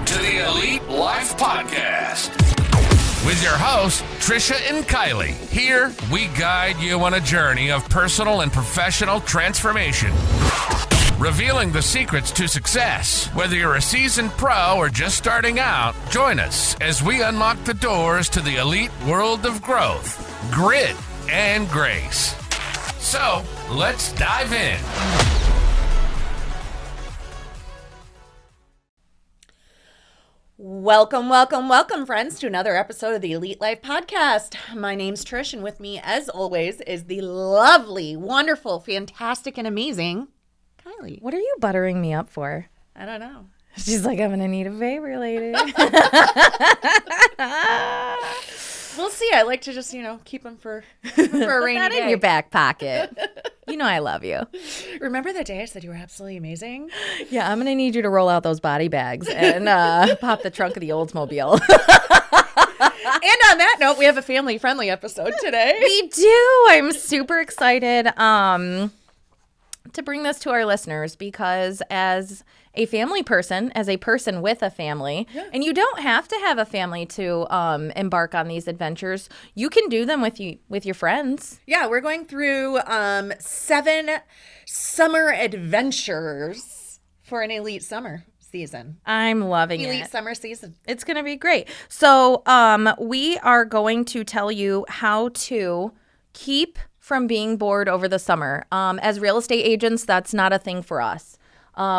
to the Elite Life Podcast with your hosts, Trisha and Kylee. Here, we guide you on a journey of personal and professional transformation, revealing the secrets to success. Whether you're a seasoned pro or just starting out, join us as we unlock the doors to the elite world of growth, grit, and grace. So, let's dive in. Welcome, friends, to another episode of the Elite Life Podcast. My name's Trish, and with me, as always, is the lovely, wonderful, fantastic, and amazing Kylee. What are you buttering me up for? I don't know. She's like, I'm going to need a favor later. We'll see. I like to just, keep them for a rainy Put that day. in your back pocket. You know I love you. Remember that day I said you were absolutely amazing? Yeah, I'm going to need you to roll out those body bags and pop the trunk of the Oldsmobile. And on that note, we have a family-friendly episode today. We do. I'm super excited to bring this to our listeners because as a family person, as a person with a family, and you don't have to have a family to embark on these adventures. You can do them with your friends. Yeah, we're going through 7 summer adventures for an elite summer season. I'm loving it. Elite summer season. It's going to be great. So we are going to tell you how to keep from being bored over the summer. As real estate agents, that's not a thing for us.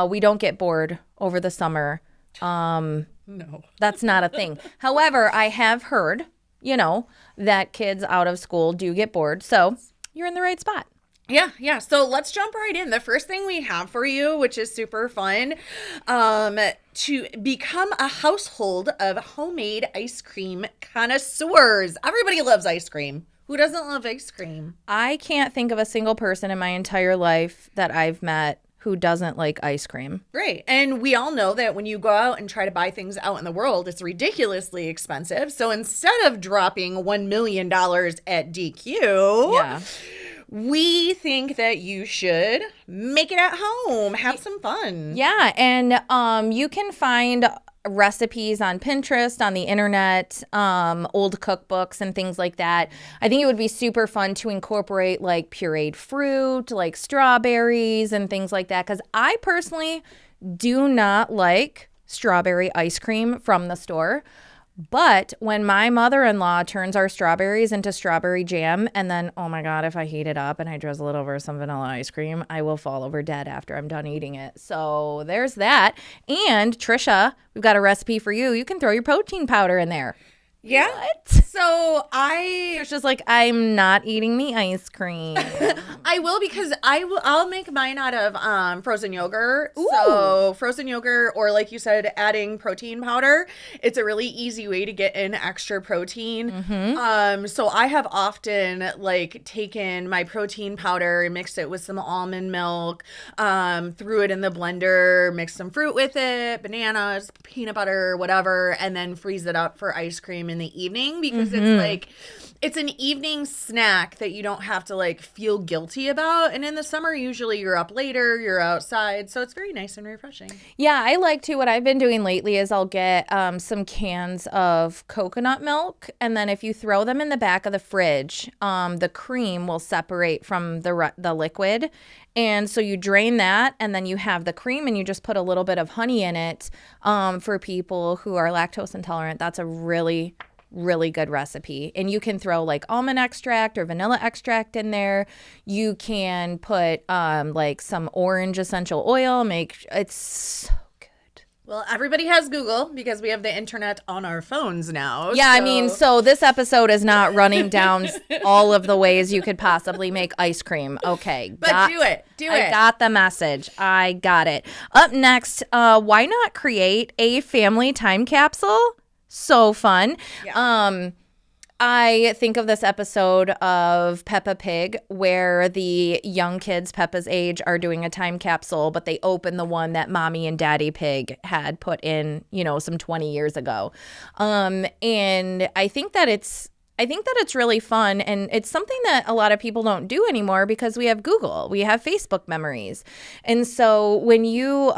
We don't get bored over the summer. No. That's not a thing. However, I have heard, that kids out of school do get bored. So you're in the right spot. Yeah. So let's jump right in. The first thing we have for you, which is super fun, to become a household of homemade ice cream connoisseurs. Everybody loves ice cream. Who doesn't love ice cream? I can't think of a single person in my entire life that I've met who doesn't like ice cream. Right. And we all know that when you go out and try to buy things out in the world, it's ridiculously expensive. So instead of dropping $1 million at DQ, we think that you should make it at home. Have some fun. Yeah. And you can find recipes on Pinterest, on the internet, old cookbooks and things like that. I think it would be super fun to incorporate like pureed fruit, like strawberries and things like that. Because I personally do not like strawberry ice cream from the store. But when my mother-in-law turns our strawberries into strawberry jam, and then, oh my God, if I heat it up and I drizzle it over some vanilla ice cream, I will fall over dead after I'm done eating it. So there's that. And Trisha, we've got a recipe for you. You can throw your protein powder in there. Yeah. What? So Trisha's like, I'm not eating the ice cream. I will because I'll make mine out of frozen yogurt. Ooh. So frozen yogurt, or like you said, adding protein powder. It's a really easy way to get in extra protein. Mm-hmm. So I have often taken my protein powder and mixed it with some almond milk, threw it in the blender, mixed some fruit with it, bananas, peanut butter, whatever, and then freeze it up for ice cream in the evening because it's an evening snack that you don't have to feel guilty about. And in the summer, usually you're up later, you're outside. So it's very nice and refreshing. Yeah, I like to. What I've been doing lately is I'll get some cans of coconut milk. And then if you throw them in the back of the fridge, the cream will separate from the liquid. And so you drain that and then you have the cream and you just put a little bit of honey in it for people who are lactose intolerant. That's a really good recipe. And you can throw almond extract or vanilla extract in there. You can put some orange essential oil. It's so good. Well, everybody has Google because we have the internet on our phones now. Yeah, so this episode is not running down all of the ways you could possibly make ice cream. Okay. But do it. I got the message. I got it. Up next, why not create a family time capsule? So fun. Yeah. I think of this episode of Peppa Pig where the young kids Peppa's age are doing a time capsule, but they open the one that Mommy and Daddy Pig had put in, some 20 years ago. And I think that it's I think that it's really fun, and it's something that a lot of people don't do anymore because we have Google, we have Facebook memories. And so when you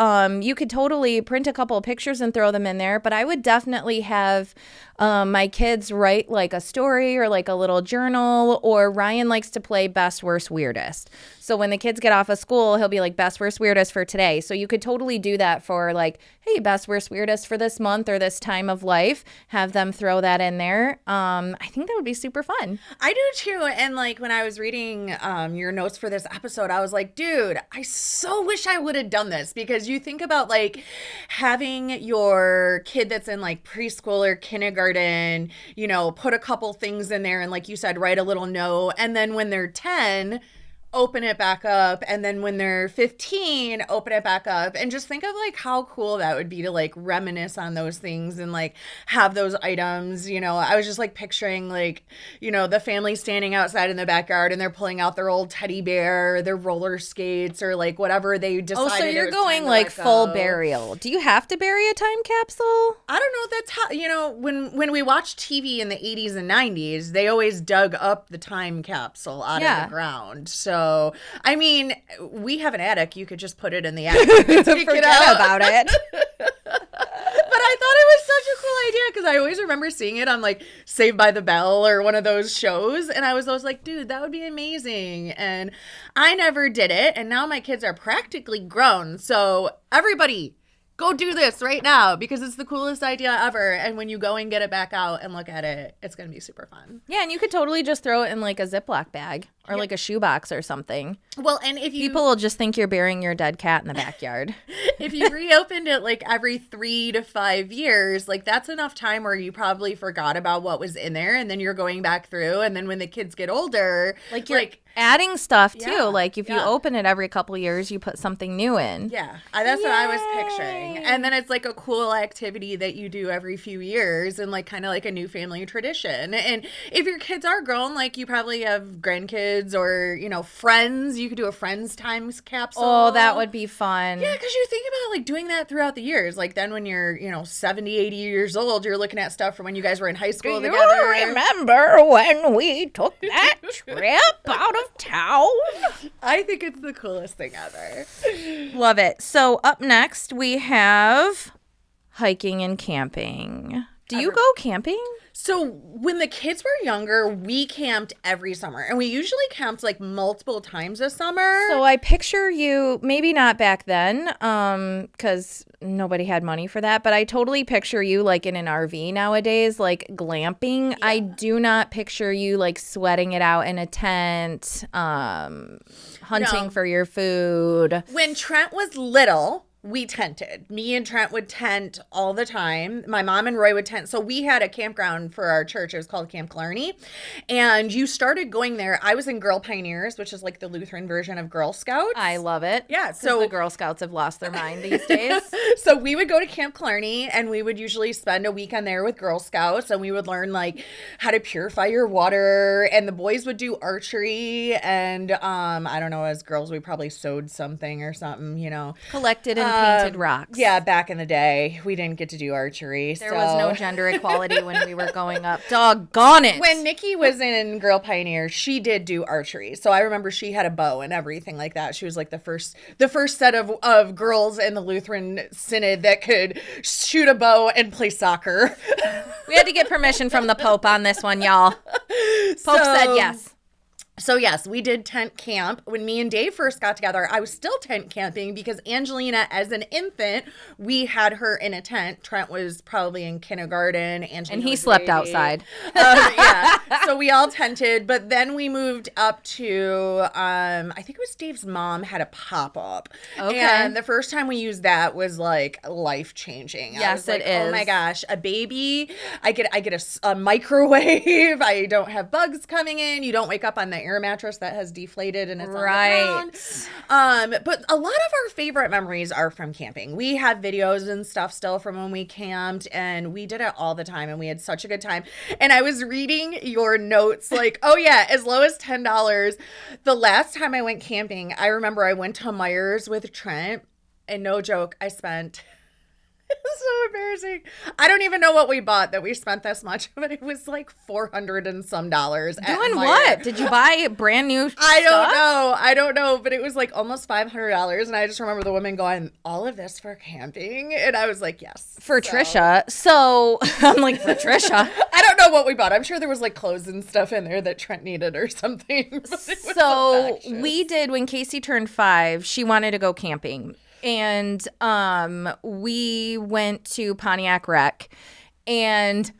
could totally print a couple of pictures and throw them in there, but I would definitely have my kids write like a story or like a little journal, or Ryan likes to play best, worst, weirdest. So when the kids get off of school, he'll be like, best, worst, weirdest for today. So you could totally do that for like, hey, best, worst, weirdest for this month or this time of life. Have them throw that in there. I think that would be super fun. I do too. And like when I was reading your notes for this episode, I was like, dude, I so wish I would have done this, because you think about like having your kid that's in like preschool or kindergarten, you know, put a couple things in there and like you said, write a little note. And then when they're 10, open it back up, and then when they're 15, open it back up, and just think of like how cool that would be to like reminisce on those things and like have those items. You know, I was just like picturing like, you know, the family standing outside in the backyard and they're pulling out their old teddy bear, or their roller skates, or like whatever they decided. Oh, so you're going like full burial. Do you have to bury a time capsule? I don't know. That's how, you know, when we watched TV in the 80s and 90s, they always dug up the time capsule out of the ground. So I mean, we have an attic. You could just put it in the attic. Forget about it. But I thought it was such a cool idea, because I always remember seeing it on like Saved by the Bell or one of those shows. And I was always like, dude, that would be amazing. And I never did it. And now my kids are practically grown. So everybody, go do this right now, because it's the coolest idea ever. And when you go and get it back out and look at it, it's going to be super fun. Yeah, and you could totally just throw it in like a Ziploc bag or like a shoebox or something. Well, and if you... People will just think you're burying your dead cat in the backyard. If you reopened it like every 3 to 5 years, like that's enough time where you probably forgot about what was in there, and then you're going back through, and then when the kids get older, like you're adding stuff too. Yeah, like if you open it every couple years, you put something new in. Yeah, that's what I was picturing. And then it's like a cool activity that you do every few years, and like kind of like a new family tradition. And if your kids are grown, like you probably have grandkids or, you know, friends, you could do a friends times capsule. Oh, that would be fun. Yeah, because you think about like doing that throughout the years. Like then when you're, you know, 70, 80 years old, you're looking at stuff from when you guys were in high school together. Do you remember when we took that trip out of town? I think it's the coolest thing ever. Love it. So up next we have hiking and camping. Do you go camping? So when the kids were younger, we camped every summer, and we usually camped like multiple times a summer. So I picture you, maybe not back then, because nobody had money for that, but I totally picture you like in an RV nowadays, like glamping. Yeah. I do not picture you like sweating it out in a tent, hunting for your food. When Trent was little, we tented. Me and Trent would tent all the time. My mom and Roy would tent. So we had a campground for our church. It was called Camp Killarney. And you started going there. I was in Girl Pioneers, which is like the Lutheran version of Girl Scouts. I love it. Yeah. So the Girl Scouts have lost their mind these days. So we would go to Camp Killarney, and we would usually spend a weekend there with Girl Scouts, and we would learn like how to purify your water. And the boys would do archery. And I don't know, as girls, we probably sewed something or something, you know. Collected and painted rocks. Yeah, back in the day, we didn't get to do archery. There was no gender equality when we were going up. Doggone it. When Nikki was in Girl Pioneer, she did do archery. So I remember she had a bow and everything like that. She was like the first set of girls in the Lutheran Synod that could shoot a bow and play soccer. We had to get permission from the Pope on this one, y'all. Pope said yes. So yes, we did tent camp. When me and Dave first got together, I was still tent camping because Angelina, as an infant, we had her in a tent. Trent was probably in kindergarten. Angelina and he slept outside. Yeah. So we all tented, but then we moved up to, I think it was Dave's mom had a pop-up. Okay. And the first time we used that was like life-changing. Yes, it is. Oh my gosh, a baby. I get a microwave. I don't have bugs coming in. You don't wake up on the air mattress that has deflated and it's on the ground. But a lot of our favorite memories are from camping. We have videos and stuff still from when we camped, and we did it all the time, and we had such a good time. And I was reading your notes like, oh yeah, as low as $10. The last time I went camping, I remember I went to Myers with Trent, and no joke, I spent was so embarrassing. I don't even know what we bought that we spent this much, but it was like $400 and some. Doing what? Did you buy brand new stuff? I don't know, but it was like almost $500, and I just remember the woman going, "All of this for camping?" And I was like, "Yes." For Trisha. So I'm like, for Trisha. I don't know what we bought. I'm sure there was like clothes and stuff in there that Trent needed or something. So we did, when Casey turned 5, she wanted to go camping. And we went to Pontiac Rec. And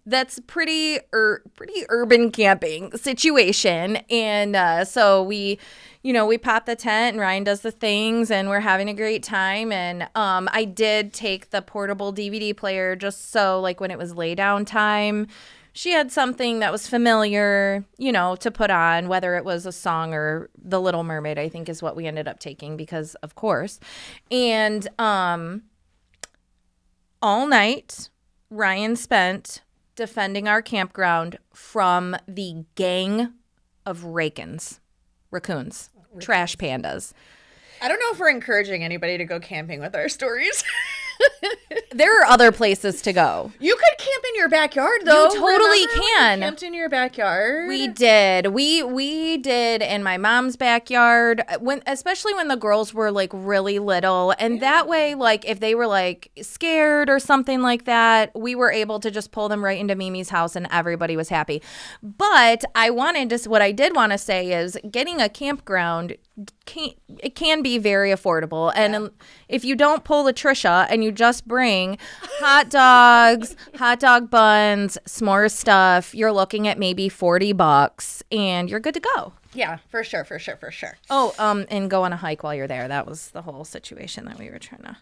that's pretty urban camping situation. And so we pop the tent and Ryan does the things and we're having a great time. And I did take the portable DVD player just so like when it was lay down time, she had something that was familiar, to put on, whether it was a song or The Little Mermaid, I think is what we ended up taking because of course. And all night Ryan spent defending our campground from the gang of raccoons, trash pandas. I don't know if we're encouraging anybody to go camping with our stories. There are other places to go. You could camp in your backyard, though. You totally Remember can. We camped in your backyard. We did. We did in my mom's backyard, especially when the girls were like really little. And that way, like if they were like scared or something like that, we were able to just pull them right into Mimi's house and everybody was happy. But what I did want to say is getting a campground it can be very affordable. And if you don't pull the Trisha and you just bring hot dogs, hot dog buns, s'more stuff, you're looking at maybe $40 and you're good to go. Yeah, for sure. Oh, and go on a hike while you're there. That was the whole situation that we were trying to.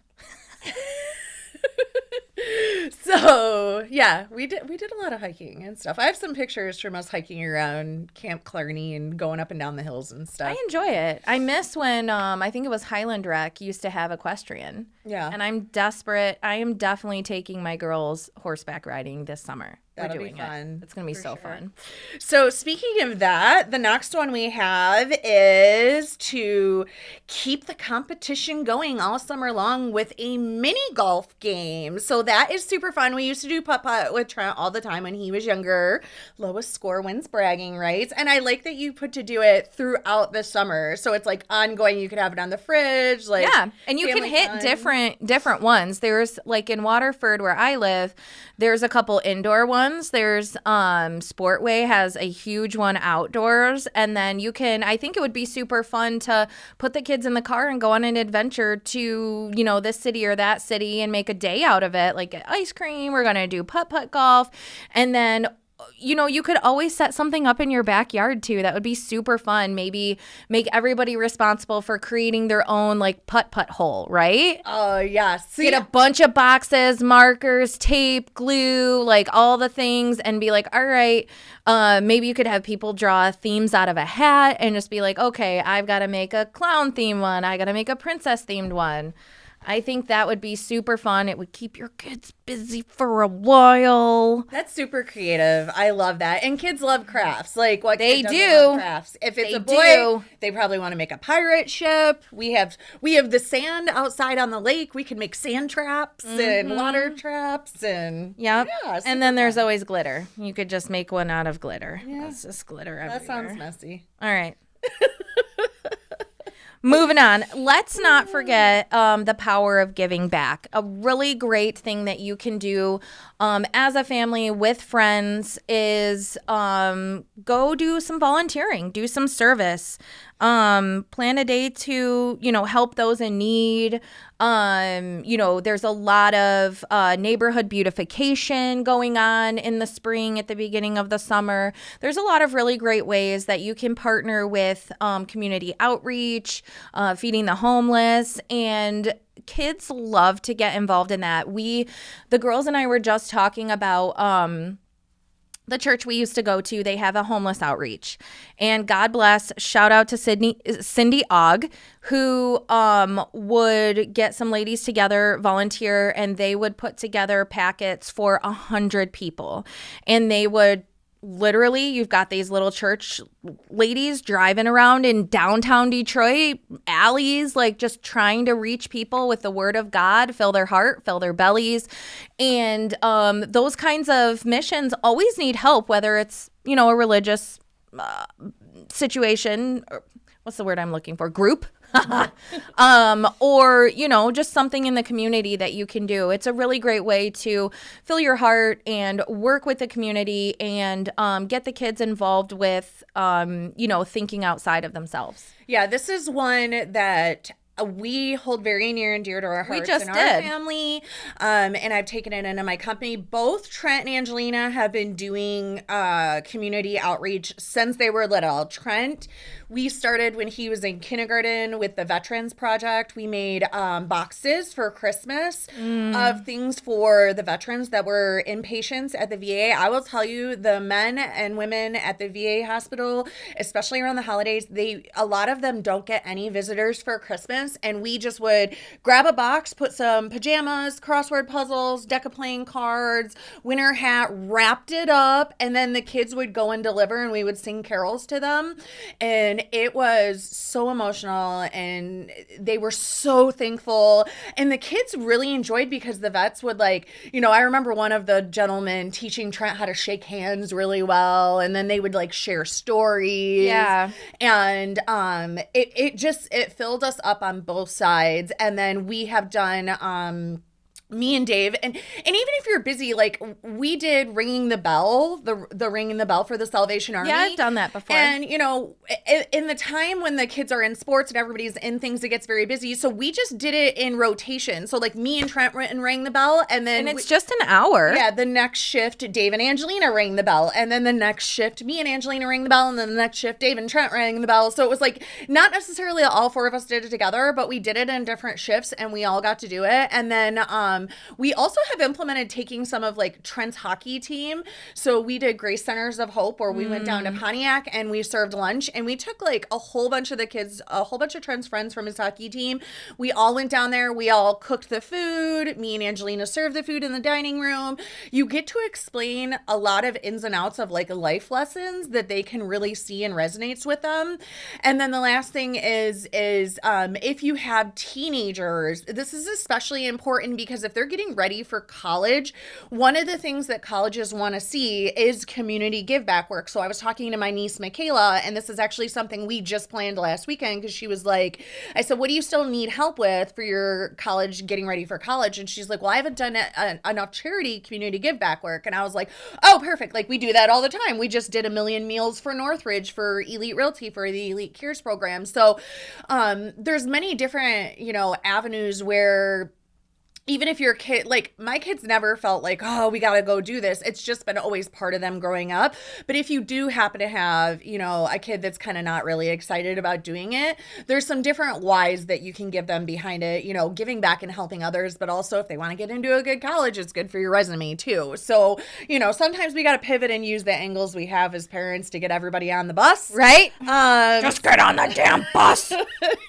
So yeah, we did a lot of hiking and stuff. I have some pictures from us hiking around Camp Clarney and going up and down the hills and stuff. I enjoy it. I miss when I think it was Highland Rec used to have equestrian. Yeah. And I'm desperate. I am definitely taking my girls horseback riding this summer. That'll We're doing be fun. It's going to be so fun. So speaking of that, the next one we have is to keep the competition going all summer long with a mini golf game. So that is super fun. We used to do putt-putt with Trent all the time when he was younger. Lowest score wins bragging rights. And I like that you put to do it throughout the summer. So it's like ongoing. You could have it on the fridge. Like yeah, and you can hit different ones. There's like in Waterford where I live, there's a couple indoor ones. There's Sportway has a huge one outdoors, and then I think it would be super fun to put the kids in the car and go on an adventure to, this city or that city and make a day out of it, like get ice cream. We're going to do putt-putt golf, and then you could always set something up in your backyard too. That would be super fun. Maybe make everybody responsible for creating their own like putt-putt hole, right? Oh, yeah. Get a bunch of boxes, markers, tape, glue, like all the things and be like, all right, maybe you could have people draw themes out of a hat and just be like, okay, I've got to make a clown themed one. I got to make a princess themed one. I think that would be super fun. It would keep your kids busy for a while. That's super creative. I love that. And kids love crafts. Like what they kid do. doesn't love crafts. If it's a boy, they probably want to make a pirate ship. We have the sand outside on the lake. We can make sand traps and water traps and yep. Yeah, and then there's always glitter. You could just make one out of glitter. Yeah. That's just glitter everywhere. That sounds messy. All right. Moving on, let's not forget the power of giving back. A really great thing that you can do as a family with friends is go do some volunteering, do some service, plan a day to, help those in need. There's a lot of neighborhood beautification going on in the spring at the beginning of the summer. There's a lot of really great ways that you can partner with community outreach, feeding the homeless, and kids love to get involved in that. The girls and I were just talking about the church we used to go to. They have a homeless outreach, and God bless, shout out to Cindy Ogg, who would get some ladies together, volunteer, and they would put together packets for 100 people, and they would literally you've got these little church ladies driving around in downtown Detroit alleys, like just trying to reach people with the word of God, fill their heart, fill their bellies. And those kinds of missions always need help, whether it's, you know, a religious situation, or what's the word I'm looking for? Group. Or, you know, just something in the community that you can do. It's a really great way to fill your heart and work with the community and get the kids involved with, you know, thinking outside of themselves. Yeah, this is one that we hold very near and dear to our hearts and our family, and I've taken it into my company. Both Trent and Angelina have been doing community outreach since they were little. Trent, we started when he was in kindergarten with the Veterans Project. We made boxes for Christmas of things for the veterans that were inpatients at the VA. I will tell you, the men and women at the VA hospital, especially around the holidays, a lot of them don't get any visitors for Christmas. And we just would grab a box, put some pajamas, crossword puzzles, deck of playing cards, winter hat, wrapped it up, and then the kids would go and deliver and we would sing carols to them. And it was so emotional and they were so thankful. And the kids really enjoyed because the vets would, like, you know, I remember one of the gentlemen teaching Trent how to shake hands really well. And then they would like share stories. Yeah. And it filled us up on both sides. And then we have done me and Dave, and even if you're busy, like we did ringing the bell, the ringing the bell for the Salvation Army. Yeah, I've done that before. And you know, in the time when the kids are in sports and everybody's in things, it gets very busy. So we just did it in rotation. So like me and Trent went and rang the bell, and then it's just an hour. Yeah, the next shift, Dave and Angelina rang the bell, and then the next shift, me and Angelina rang the bell, and then the next shift, Dave and Trent rang the bell. So it was like not necessarily all four of us did it together, but we did it in different shifts, and we all got to do it. And then we also have implemented taking some of like Trent's hockey team. So we did Grace Centers of Hope, where we went down to Pontiac and we served lunch, and we took like a whole bunch of the kids, a whole bunch of Trent's friends from his hockey team. We all went down there. We all cooked the food. Me and Angelina served the food in the dining room. You get to explain a lot of ins and outs of like life lessons that they can really see and resonates with them. And then the last thing is if you have teenagers, this is especially important because if they're getting ready for college, one of the things that colleges want to see is community give back work. So I was talking to my niece Michaela, and this is actually something we just planned last weekend, because she was like, I said, what do you still need help with for your college, getting ready for college? And she's like, well, I haven't done enough charity community give back work. And I was like, oh, perfect. Like we do that all the time. We just did 1 million meals for Northridge, for Elite Realty, for the Elite Cures program. So there's many different, you know, avenues where even if your kid, like my kids never felt like, oh, we got to go do this. It's just been always part of them growing up. But if you do happen to have, you know, a kid that's kind of not really excited about doing it, there's some different whys that you can give them behind it, you know, giving back and helping others. But also if they want to get into a good college, it's good for your resume too. So, you know, sometimes we got to pivot and use the angles we have as parents to get everybody on the bus. Right? Just get on the damn bus.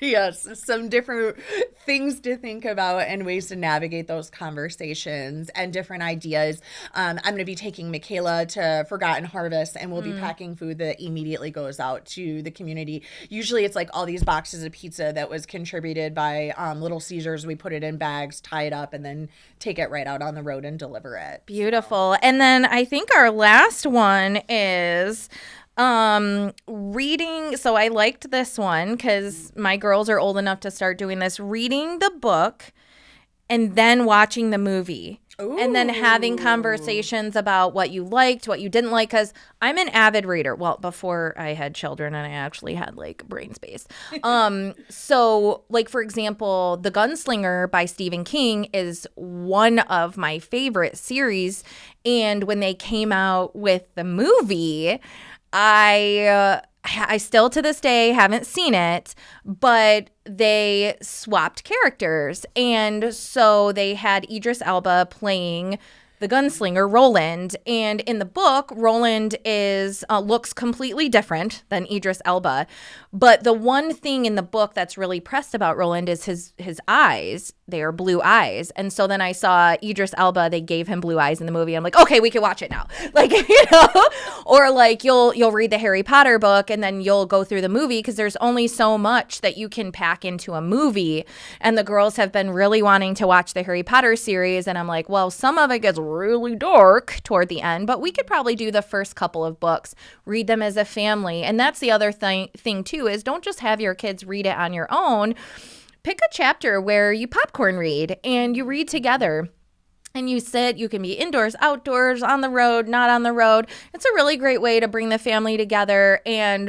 Yes. Some different things to think about and ways to navigate those conversations and different ideas. I'm going to be taking Michaela to Forgotten Harvest, and we'll be packing food that immediately goes out to the community. Usually it's like all these boxes of pizza that was contributed by Little Caesars. We put it in bags, tie it up, and then take it right out on the road and deliver it. Beautiful. And then I think our last one is reading. So I liked this one because my girls are old enough to start doing this, reading the book and then watching the movie. Ooh. And then having conversations about what you liked, what you didn't like, because I'm an avid reader. Well, before I had children and I actually had like brain space. So like, for example, The Gunslinger by Stephen King is one of my favorite series. And when they came out with the movie, I still to this day haven't seen it, but they swapped characters. And so they had Idris Elba playing the gunslinger Roland. And in the book, Roland looks completely different than Idris Elba. But the one thing in the book that's really pressed about Roland is his eyes. They are blue eyes. And so then I saw Idris Elba, they gave him blue eyes in the movie. I'm like, okay, we can watch it now. Like, or like you'll read the Harry Potter book and then you'll go through the movie because there's only so much that you can pack into a movie. And the girls have been really wanting to watch the Harry Potter series. And I'm like, well, some of it gets really dark toward the end, but we could probably do the first couple of books, read them as a family. And that's the other thing too, is don't just have your kids read it on your own. Pick a chapter where you popcorn read and you read together. And you sit, you can be indoors, outdoors, on the road, not on the road. It's a really great way to bring the family together and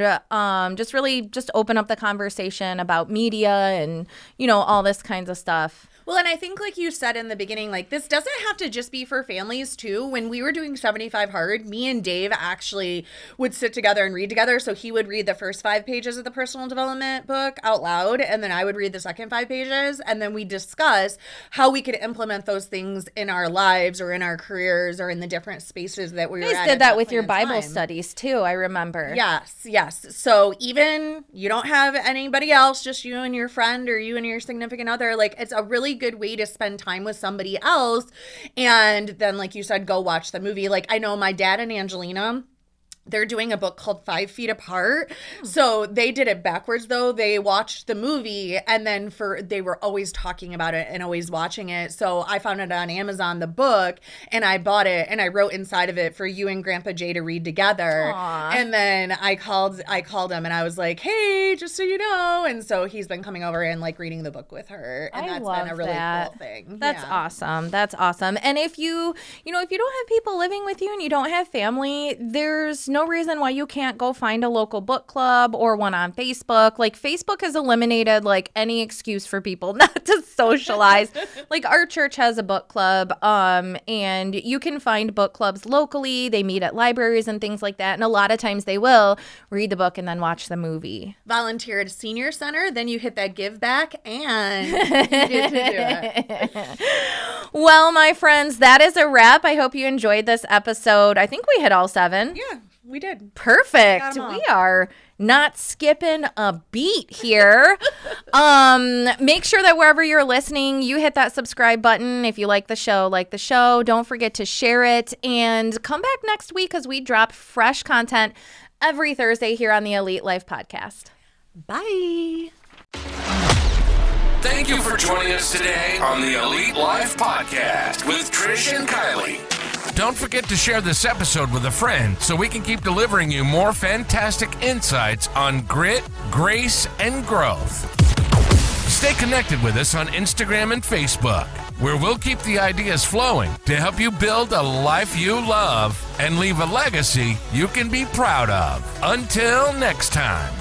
just open up the conversation about media and, all this kinds of stuff. Well, and I think like you said in the beginning, like this doesn't have to just be for families too. When we were doing 75 Hard, me and Dave actually would sit together and read together. So he would read the first 5 pages of the personal development book out loud, and then I would read the second 5 pages, and then we discuss how we could implement those things in our lives or in our careers or in the different spaces that we were at. You guys did that with your Bible studies too, I remember. Yes. So even you don't have anybody else, just you and your friend or you and your significant other, like it's a really good way to spend time with somebody else. And then, like you said, go watch the movie. Like I know my dad and Angelina, they're doing a book called 5 Feet Apart. So they did it backwards though. They watched the movie and then they were always talking about it and always watching it. So I found it on Amazon, the book, and I bought it and I wrote inside of it for you and Grandpa Jay to read together. Aww. And then I called him and I was like, hey, just so you know. And so he's been coming over and like reading the book with her. And that's been a really cool thing. That's awesome. That's awesome. And if you don't have people living with you and you don't have family, there's no reason why you can't go find a local book club or one on Facebook. Like Facebook has eliminated like any excuse for people not to socialize. Like our church has a book club, and you can find book clubs locally. They meet at libraries and things like that. And a lot of times they will read the book and then watch the movie. Volunteer at a senior center, then you hit that give back and you get to do it. Well, my friends, that is a wrap. I hope you enjoyed this episode. I think we hit all 7. Yeah. We did. Perfect. We are not skipping a beat here. Make sure that wherever you're listening, you hit that subscribe button. If you like the show. Don't forget to share it. And come back next week because we drop fresh content every Thursday here on the Elite Life Podcast. Bye. Thank you for joining us today on the Elite Life Podcast with Trish and Kylee. Don't forget to share this episode with a friend so we can keep delivering you more fantastic insights on grit, grace, and growth. Stay connected with us on Instagram and Facebook, where we'll keep the ideas flowing to help you build a life you love and leave a legacy you can be proud of. Until next time.